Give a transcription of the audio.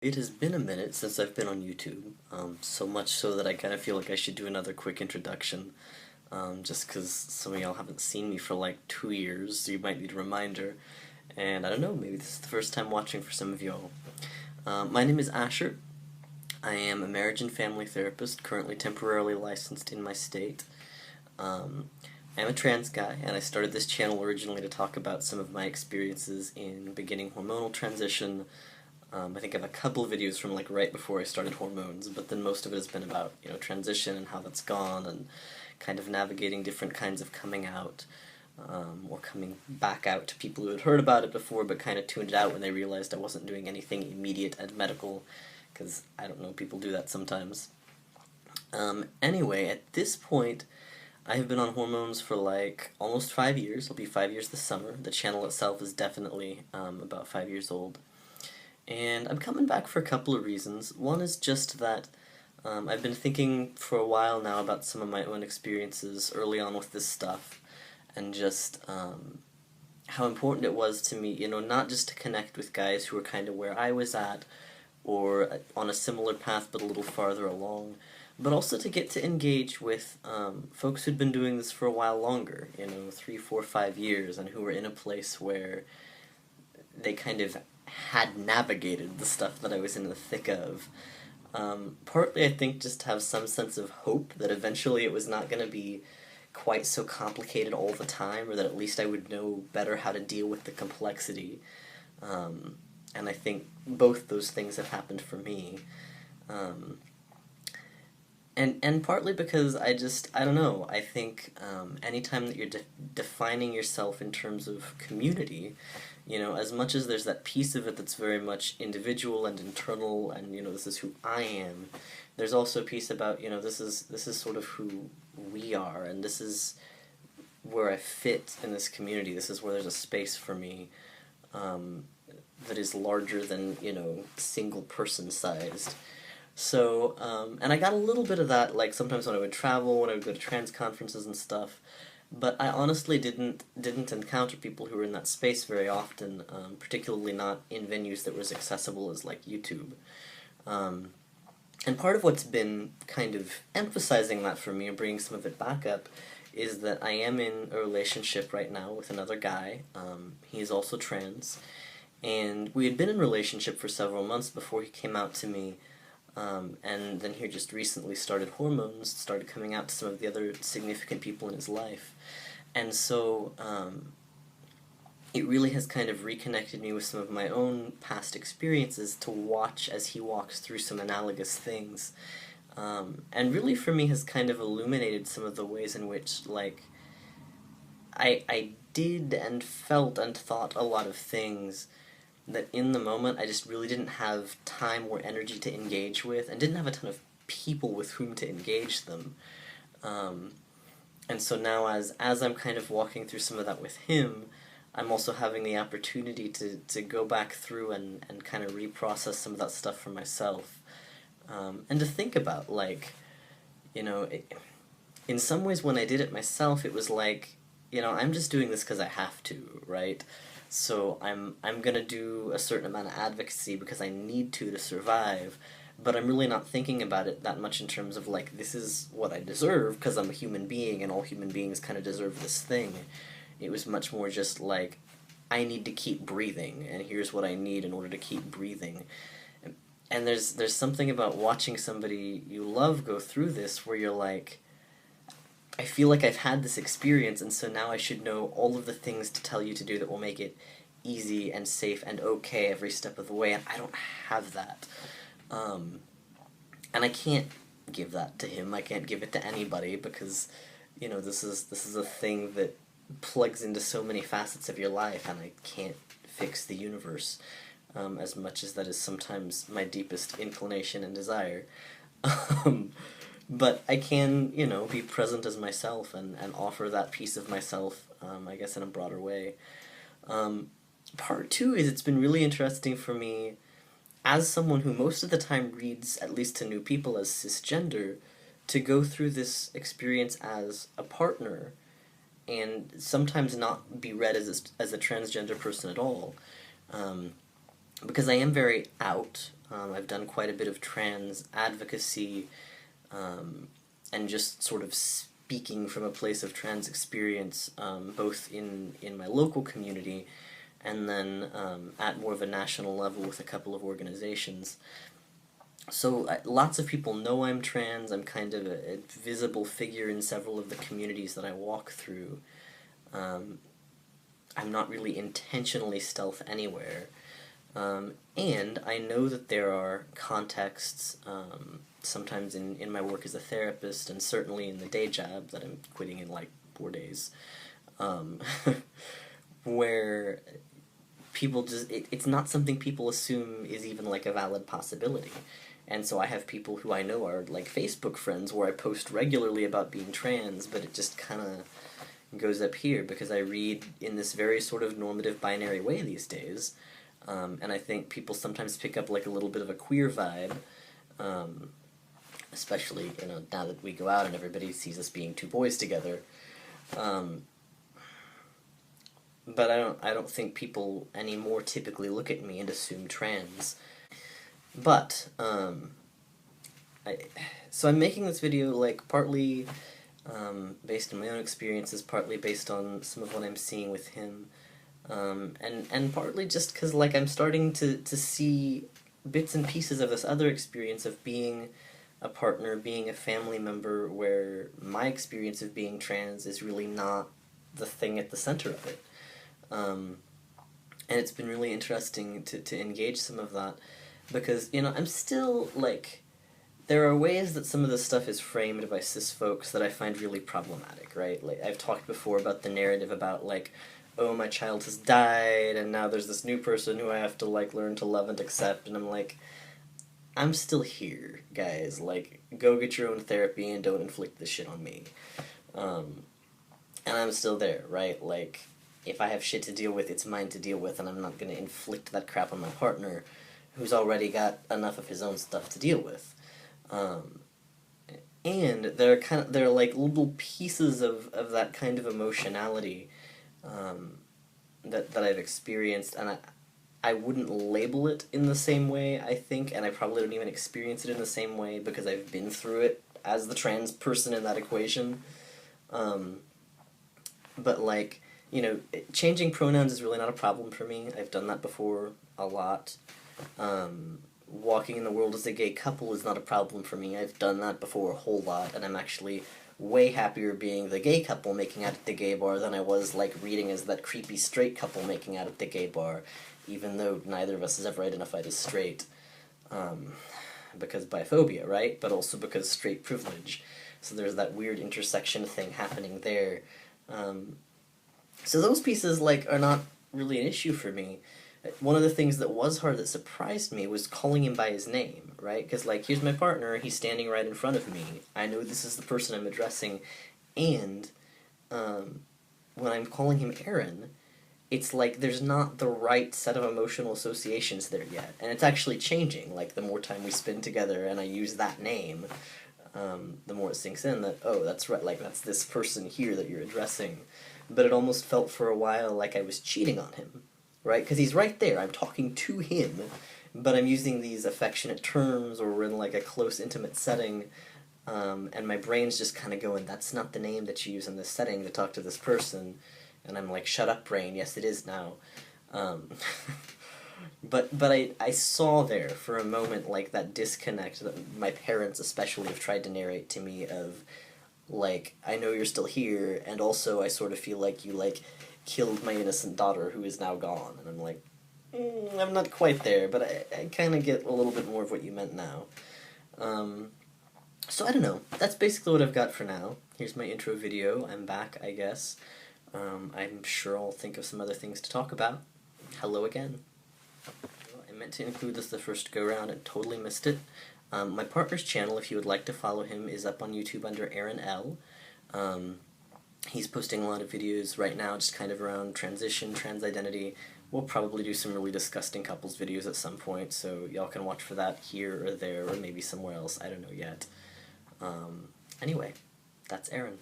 It has been a minute since I've been on YouTube, so much so that I kind of feel like I should do another quick introduction, just because some of y'all haven't seen me for like 2 years, so you might need a reminder, and I don't know, maybe this is the first time watching for some of y'all. My name is Asher. I am a marriage and family therapist, currently temporarily licensed in my state. I'm a trans guy, and I started this channel originally to talk about some of my experiences in beginning hormonal transition. I think I have a couple of videos from like right before I started hormones, but then most of it has been about, transition and how that's gone and kind of navigating different kinds of coming out, or coming back out to people who had heard about it before but kind of tuned it out when they realized I wasn't doing anything immediate and medical, because I don't know, people do that sometimes. Anyway, at this point, I have been on hormones for like almost 5 years. It'll be 5 years this summer. The channel itself is definitely about 5 years old. And I'm coming back for a couple of reasons. One is just that I've been thinking for a while now about some of my own experiences early on with this stuff, and just how important it was to me, not just to connect with guys who were kind of where I was at, or on a similar path but a little farther along, but also to get to engage with folks who'd been doing this for a while longer, 3, 4, 5 years, and who were in a place where they kind of had navigated the stuff that I was in the thick of. Partly, I think, just to have some sense of hope that eventually it was not going to be quite so complicated all the time, or that at least I would know better how to deal with the complexity. And I think both those things have happened for me. And partly because I don't know, I think anytime that you're defining yourself in terms of community, as much as there's that piece of it that's very much individual and internal, and, this is who I am, there's also a piece about, this is sort of who we are, and this is where I fit in this community, this is where there's a space for me that is larger than, single person sized. So, and I got a little bit of that, like, sometimes when I would travel, when I would go to trans conferences and stuff, but I honestly didn't encounter people who were in that space very often, particularly not in venues that were as accessible as, like, YouTube. And part of what's been kind of emphasizing that for me, and bringing some of it back up, is that I am in a relationship right now with another guy. He is also trans, and we had been in a relationship for several months before he came out to me. And then he just recently started hormones, started coming out to some of the other significant people in his life. And so it really has kind of reconnected me with some of my own past experiences to watch as he walks through some analogous things. And really for me has kind of illuminated some of the ways in which, like, I did and felt and thought a lot of things that in the moment I just really didn't have time or energy to engage with, and didn't have a ton of people with whom to engage them. And so now as I'm kind of walking through some of that with him, I'm also having the opportunity to go back through and kind of reprocess some of that stuff for myself. And to think about, like, in some ways when I did it myself, it was like, I'm just doing this because I have to, right? So I'm gonna do a certain amount of advocacy because I need to survive, but I'm really not thinking about it that much in terms of, like, this is what I deserve because I'm a human being and all human beings kind of deserve this thing. It was much more just like, I need to keep breathing, and here's what I need in order to keep breathing. And there's something about watching somebody you love go through this where you're like, I feel like I've had this experience, and so now I should know all of the things to tell you to do that will make it easy and safe and okay every step of the way, and I don't have that. And I can't give that to him, I can't give it to anybody, because, this is a thing that plugs into so many facets of your life, and I can't fix the universe, as much as that is sometimes my deepest inclination and desire. But I can, be present as myself and offer that piece of myself, I guess, in a broader way. Part two is it's been really interesting for me, as someone who most of the time reads, at least to new people, as cisgender, to go through this experience as a partner, and sometimes not be read as a transgender person at all. Because I am very out. I've done quite a bit of trans advocacy, and just sort of speaking from a place of trans experience, both in my local community and then at more of a national level with a couple of organizations. So lots of people know I'm trans. I'm kind of a visible figure in several of the communities that I walk through. I'm not really intentionally stealth anywhere. And I know that there are contexts, sometimes in my work as a therapist, and certainly in the day job that I'm quitting in like 4 days, where people just, it's not something people assume is even like a valid possibility. And so I have people who I know are like Facebook friends where I post regularly about being trans, but it just kind of goes up here because I read in this very sort of normative binary way these days. And I think people sometimes pick up like a little bit of a queer vibe, especially, you know, now that we go out and everybody sees us being two boys together. But I don't think people anymore typically look at me and assume trans. But, so I'm making this video, like, partly based on my own experiences, partly based on some of what I'm seeing with him, and partly just because, like, I'm starting to see bits and pieces of this other experience of being a partner, being a family member, where my experience of being trans is really not the thing at the center of it. And it's been really interesting to engage some of that, because, you know, I'm still, like, there are ways that some of this stuff is framed by cis folks that I find really problematic, right? Like, I've talked before about the narrative about, like, oh, my child has died, and now there's this new person who I have to, like, learn to love and accept, and I'm like, I'm still here, guys. Like, go get your own therapy and don't inflict this shit on me. And I'm still there, right? Like, if I have shit to deal with, it's mine to deal with, and I'm not gonna inflict that crap on my partner, who's already got enough of his own stuff to deal with. And there are like little pieces of that kind of emotionality that I've experienced, and I wouldn't label it in the same way, I think, and I probably don't even experience it in the same way because I've been through it as the trans person in that equation. But, like, you know, changing pronouns is really not a problem for me. I've done that before a lot. Walking in the world as a gay couple is not a problem for me. I've done that before a whole lot, and I'm actually way happier being the gay couple making out at the gay bar than I was, like, reading as that creepy straight couple making out at the gay bar, even though neither of us has ever identified as straight. Because biphobia, right? But also because straight privilege. So there's that weird intersection thing happening there. So those pieces, like, are not really an issue for me. One of the things that was hard that surprised me was calling him by his name, right? Because, like, here's my partner, he's standing right in front of me. I know this is the person I'm addressing, and when I'm calling him Aaron, it's like there's not the right set of emotional associations there yet. And it's actually changing, like, the more time we spend together and I use that name, the more it sinks in that, oh, that's right, like, that's this person here that you're addressing. But it almost felt for a while like I was cheating on him, right? Because he's right there, I'm talking to him, but I'm using these affectionate terms, or we're in, like, a close, intimate setting, and my brain's just kind of going, that's not the name that you use in this setting to talk to this person, and I'm like, shut up, brain, yes it is now. But I saw there for a moment, like, that disconnect that my parents especially have tried to narrate to me of, like, I know you're still here, and also I sort of feel like you, like, killed my innocent daughter who is now gone. And I'm like, I'm not quite there, but I kind of get a little bit more of what you meant now. So I don't know. That's basically what I've got for now. Here's my intro video. I'm back, I guess. I'm sure I'll think of some other things to talk about. Hello again. I meant to include this the first go-round and totally missed it. My partner's channel, if you would like to follow him, is up on YouTube under Aaron L. He's posting a lot of videos right now just kind of around transition, trans identity. We'll probably do some really disgusting couples videos at some point, so y'all can watch for that here or there or maybe somewhere else. I don't know yet. Anyway, that's Aaron.